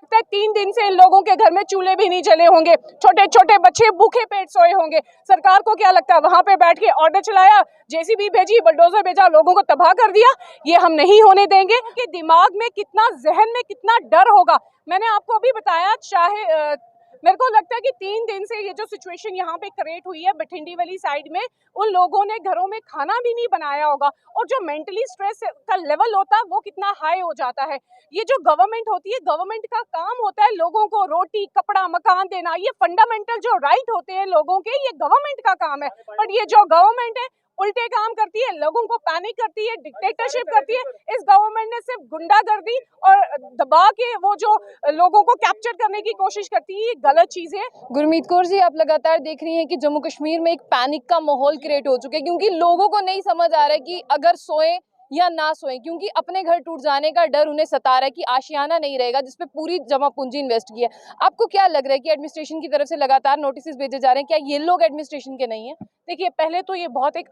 लगता है 3 दिन से इन लोगों के घर में चूल्हे भी नहीं जले होंगे, छोटे छोटे बच्चे भूखे पेट सोए होंगे। सरकार को क्या लगता है वहां पे बैठ के ऑर्डर चलाया, जेसीबी भेजी, बुलडोजर भेजा, लोगों को तबाह कर दिया। ये हम नहीं होने देंगे कि दिमाग में कितना, जहन में कितना डर होगा। मैंने आपको अभी बताया, चाहे मेरे को लगता है कि 3 दिन से ये जो सिचुएशन यहाँ पे क्रिएट हुई है बठिंडी वाली साइड में, उन लोगों ने घरों में खाना भी नहीं बनाया होगा, और जो मेंटली स्ट्रेस का लेवल होता है वो कितना हाई हो जाता है। ये जो गवर्नमेंट होती है, गवर्नमेंट का काम होता है लोगों को रोटी, कपड़ा, मकान देना। ये फंडामेंटल जो राइट होते हैं लोगों के, ये गवर्नमेंट का काम है। बट ये जो गवर्नमेंट है उल्टे काम करती है, लोगों को पैनिक करती है, डिक्टेटरशिप करती है। इस गवर्नमेंट ने सिर्फ गुंडागर्दी और दबा के वो जो लोगों को कैप्चर करने की कोशिश करती है, ये गलत चीज है। गुरमीत कौर जी, आप लगातार देख रही हैं कि जम्मू कश्मीर में एक पैनिक का माहौल क्रिएट हो चुका है, क्योंकि लोगों को नहीं समझ आ रहा है कि अगर सोएं या ना सोएं, क्योंकि अपने घर टूट जाने का डर उन्हें सता रहा है कि आशियाना नहीं रहेगा जिसपे पूरी जमा पूंजी इन्वेस्ट की है। आपको क्या लग रहा है कि एडमिनिस्ट्रेशन की तरफ से लगातार नोटिस भेजे जा रहे हैं, क्या ये लोग एडमिनिस्ट्रेशन के नहीं है? देखिए, पहले तो ये बहुत एक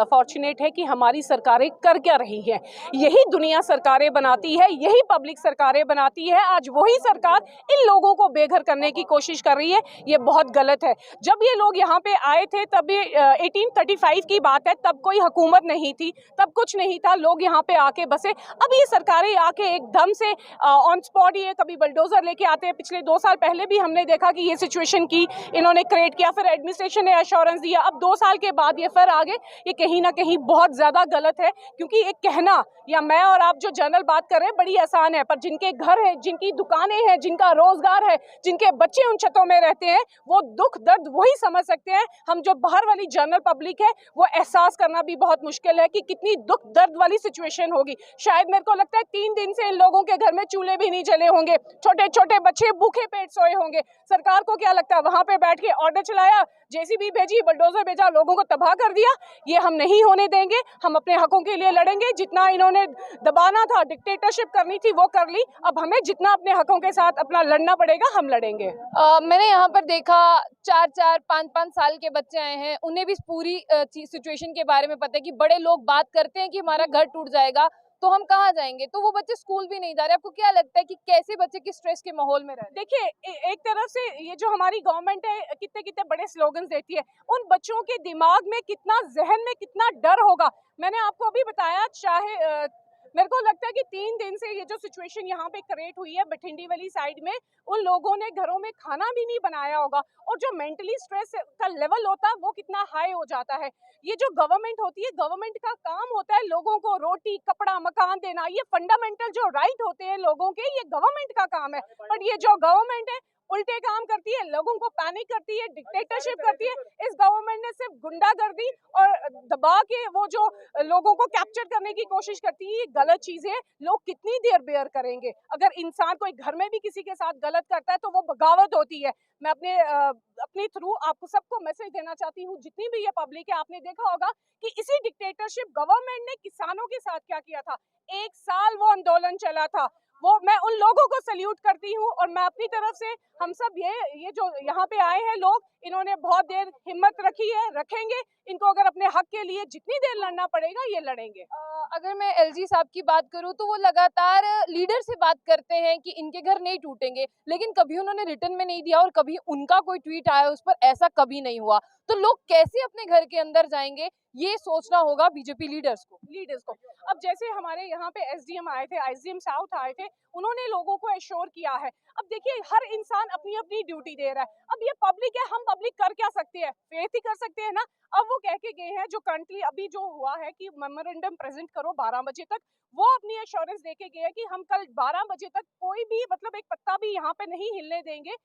फॉर्चुनेट है कि हमारी सरकारें कर क्या रही है। यही दुनिया सरकारें बनाती है, यही पब्लिक सरकारें बनाती है। आज वही सरकार इन लोगों को बेघर करने की कोशिश कर रही है। ये बहुत गलत है। जब ये लोग यहाँ पे आए थे तब ये 1835 की बात है, तब कोई हुकूमत नहीं थी, तब कुछ नहीं था, लोग यहाँ पे आके बसे। अब ये सरकारें आके एकदम से ऑन स्पॉट ये कभी बुलडोजर लेके आते हैं। पिछले 2 साल पहले भी हमने देखा कि ये सिचुएशन की इन्होंने क्रिएट किया, फिर एडमिनिस्ट्रेशन ने एश्योरेंस दिया, अब 2 साल के बाद ये फिर आगे। ये कहीं ना कहीं बहुत ज्यादा गलत है, क्योंकि एक कहना या मैं और आप जो जनरल बात कर रहे हैं बड़ी आसान है, पर जिनके घर है, जिनकी दुकानें हैं, जिनका रोजगार है, जिनके बच्चे उन छतों में रहते हैं, वो दुख दर्द वही समझ सकते हैं। हम जो बाहर वाली जनरल पब्लिक है वो एहसास करना भी बहुत मुश्किल है कि कितनी दुख दर्द वाली सिचुएशन होगी। शायद मेरे को लगता है 3 दिन से इन लोगों के घर में चूल्हे भी नहीं जले होंगे, छोटे छोटे बच्चे भूखे पेट सोए होंगे। सरकार को क्या लगता है वहां पे बैठ के ऑर्डर चलाया, जेसीबी भेजी, बुलडोजर भेजा, लोगों को तबाह कर दिया। ये हम नहीं होने देंगे। हम अपने हकों के लिए लड़ेंगे। जितना इन्होंने दबाना था, डिक्टेटरशिप करनी थी, वो कर ली। अब हमें जितना अपने हकों के साथ अपना लड़ना पड़ेगा, हम लड़ेंगे। मैंने यहाँ पर देखा 4-4, 5-5 साल के बच्चे आए हैं, उन्हें भी पूरी सिचुएशन के बारे में पता है कि बड़े लोग बात करते हैं कि हमारा घर टूट जाएगा तो हम कहाँ जाएंगे, तो वो बच्चे स्कूल भी नहीं जा रहे। आपको क्या लगता है कि कैसे बच्चे किस स्ट्रेस के माहौल में रह रहे हैं? देखिए, एक तरफ से ये जो हमारी गवर्नमेंट है कितने कितने बड़े स्लोगन्स देती है, उन बच्चों के दिमाग में कितना, जहन में कितना डर होगा। मैंने आपको अभी बताया, चाहे मेरे को लगता है कि 3 दिन से ये जो सिचुएशन यहाँ पे क्रिएट हुई है बठिंडी वाली साइड में, उन लोगों ने घरों में खाना भी नहीं बनाया होगा, और जो मेंटली स्ट्रेस का लेवल होता है वो कितना हाई हो जाता है। ये जो गवर्नमेंट होती है, गवर्नमेंट का काम होता है लोगों को रोटी, कपड़ा, मकान देना। ये फंडामेंटल जो राइट होते हैं लोगों के, ये गवर्नमेंट का काम है। बट ये जो गवर्नमेंट है उल्टे काम करती है, लोगों को पैनिक करती है, डिक्टेटरशिप करती है। इस गवर्नमेंट ने सिर्फ गुंडागर्दी और दबा के वो जो लोगों को कैप्चर करने की कोशिश करती है, ये गलत चीज है। लोग कितनी देर बेयर करेंगे? अगर इंसान कोई घर में भी किसी के साथ गलत करता है तो वो बगावत होती है। मैं अपने थ्रू आपको सबको मैसेज देना चाहती हूँ, जितनी भी ये पब्लिक है, आपने देखा होगा कि इसी डिक्टेटरशिप गवर्नमेंट ने किसानों के साथ क्या किया था। 1 साल वो आंदोलन चला था। वो मैं उन लोगों को सल्यूट करती हूँ, और मैं अपनी तरफ से, हम सब ये जो यहाँ पे आए हैं लोग, इन्होंने बहुत देर हिम्मत रखी है, रखेंगे। इनको अगर अपने हक के लिए जितनी देर लड़ना पड़ेगा, ये लड़ेंगे। अगर मैं एलजी साहब की बात करूं तो वो लगातार लीडर से बात करते हैं कि इनके घर नहीं टूटेंगे, लेकिन कभी उन्होंने रिटर्न में नहीं दिया और कभी उनका कोई ट्वीट आया उस पर, ऐसा कभी नहीं हुआ। तो लोग कैसे अपने घर के अंदर जाएंगे, ये सोचना होगा बीजेपी लीडर्स को। अब जैसे हमारे यहाँ पे एसडीएम आए थे, एसडीएम साउथ आए थे, उन्होंने लोगों को एश्योर किया है। अब देखिए, हर इंसान अपनी अपनी ड्यूटी दे रहा है। अब ये पब्लिक है, हम पब्लिक कर क्या सकते हैं? फेथ ही कर सकते हैं ना। अब वो कह के गए हैं, जो करंटली अभी जो हुआ है कि मेमोरेंडम प्रेजेंट करो 12 बजे तक, वो अपनी एश्योरेंस दे के गए हैं कि हम कल 12 बजे तक कोई भी, मतलब एक पत्ता भी यहाँ पे नहीं हिलने देंगे।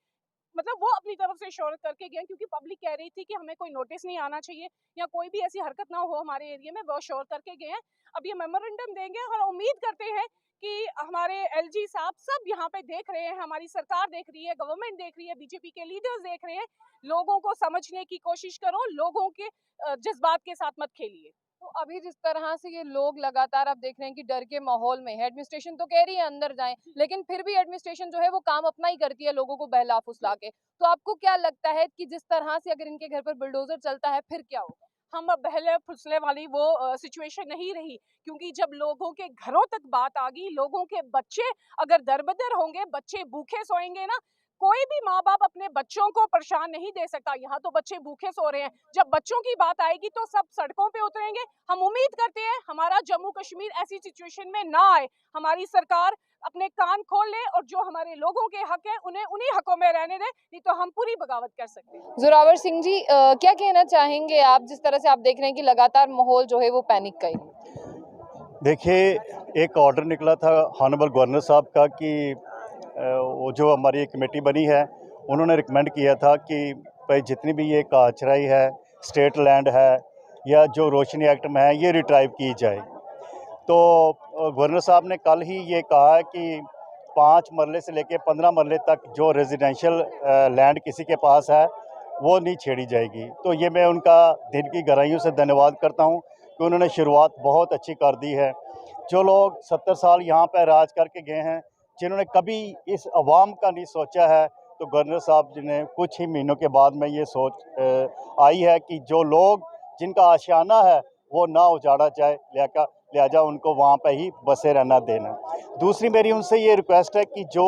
मतलब वो अपनी तरफ से श्योर करके गए, क्योंकि पब्लिक कह रही थी कि हमें कोई नोटिस नहीं आना चाहिए या कोई भी ऐसी हरकत ना हो हमारे एरिया में, वो श्योर करके गए हैं। अब ये मेमोरेंडम देंगे और उम्मीद करते हैं कि हमारे एलजी साहब सब यहाँ पे देख रहे हैं, हमारी सरकार देख रही है, गवर्नमेंट देख रही है, बीजेपी के लीडर्स देख रहे हैं। लोगों को समझने की कोशिश करो, लोगों के जज्बात के साथ मत खेलिए। तो अभी जिस तरह से ये लोग लगातार आप देख रहे हैं कि डर के माहौल में है, एडमिनिस्ट्रेशन तो कह रही है अंदर जाएं, लेकिन फिर भी एडमिनिस्ट्रेशन जो है वो काम अपना ही करती है लोगों को बहला फुसला के। तो आपको क्या लगता है कि जिस तरह से अगर इनके घर पर बुलडोजर चलता है फिर क्या होगा? हम अब बहले फुसले वाली वो सिचुएशन नहीं रही, क्योंकि जब लोगों के घरों तक बात आ गई, लोगों के बच्चे अगर दरबदर होंगे, बच्चे भूखे सोएंगे ना, कोई भी माँ बाप अपने बच्चों को परेशान नहीं दे सकता। यहाँ तो बच्चे भूखे सो रहे हैं, जब बच्चों की बात आएगी तो सब सड़कों पे उतरेंगे। हम उम्मीद करते हैं हमारा जम्मू कश्मीर ऐसी सिचुएशन में ना आए, हमारी सरकार अपने कान खोल ले और जो हमारे लोगों के हक है उन्हें उन्हीं हकों में रहने दें, नहीं तो हम पूरी बगावत कर सकते हैं। जोरावर सिंह जी, क्या कहना चाहेंगे आप, जिस तरह से आप देख रहे हैं कि लगातार माहौल जो है वो पैनिक का ही। देखिए, एक ऑर्डर निकला था हॉनरेबल गवर्नर साहब का कि वो जो हमारी कमेटी बनी है उन्होंने रिकमेंड किया था कि भाई जितनी भी ये काचराई है, स्टेट लैंड है या जो रोशनी एक्ट में है, ये रिट्राइव की जाए। तो गवर्नर साहब ने कल ही ये कहा है कि 5 मरले से लेकर 15 मरले तक जो रेजिडेंशियल लैंड किसी के पास है वो नहीं छेड़ी जाएगी। तो ये मैं उनका दिल की गहराइयों से धन्यवाद करता हूँ कि उन्होंने शुरुआत बहुत अच्छी कर दी है। जो लोग 70 साल यहाँ पर राज करके गए हैं, जिन्होंने कभी इस अवाम का नहीं सोचा है, तो गवर्नर साहब जी ने कुछ ही महीनों के बाद में ये सोच आई है कि जो लोग जिनका आशियाना है वो ना उजाड़ा जाए, लिहाजा उनको वहाँ पे ही बसे रहना देना। दूसरी मेरी उनसे ये रिक्वेस्ट है कि जो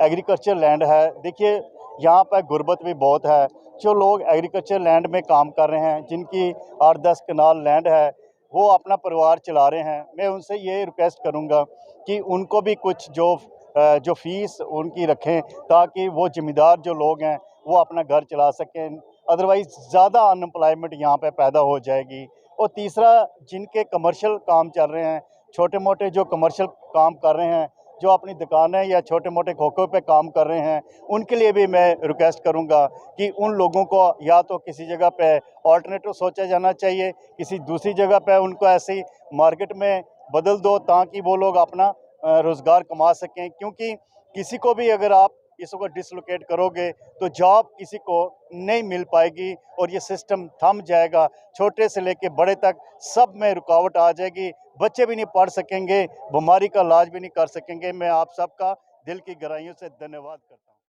एग्रीकल्चर लैंड है, देखिए यहाँ पर गुर्बत भी बहुत है। जो लोग एग्रीकल्चर लैंड में काम कर रहे हैं, जिनकी 8-10 कनाल लैंड है, वो अपना परिवार चला रहे हैं, मैं उनसे ये रिक्वेस्ट करूँगा कि उनको भी कुछ जो फ़ीस उनकी रखें, ताकि वो ज़िम्मेदार जो लोग हैं वो अपना घर चला सकें। अदरवाइज़ ज़्यादा अनएम्प्लॉयमेंट यहाँ पे पैदा हो जाएगी। और तीसरा, जिनके कमर्शियल काम चल रहे हैं, छोटे मोटे जो कमर्शियल काम कर रहे हैं, जो अपनी दुकानें या छोटे मोटे खोखों पे काम कर रहे हैं, उनके लिए भी मैं रिक्वेस्ट करूंगा कि उन लोगों को या तो किसी जगह पे ऑल्टरनेटिव सोचा जाना चाहिए, किसी दूसरी जगह पे उनको ऐसी मार्केट में बदल दो ताकि वो लोग अपना रोज़गार कमा सकें। क्योंकि किसी को भी अगर आप इसको डिसलोकेट करोगे तो जॉब किसी को नहीं मिल पाएगी और ये सिस्टम थम जाएगा। छोटे से लेके बड़े तक सब में रुकावट आ जाएगी, बच्चे भी नहीं पढ़ सकेंगे, बीमारी का इलाज भी नहीं कर सकेंगे। मैं आप सबका दिल की गहराइयों से धन्यवाद करता हूँ।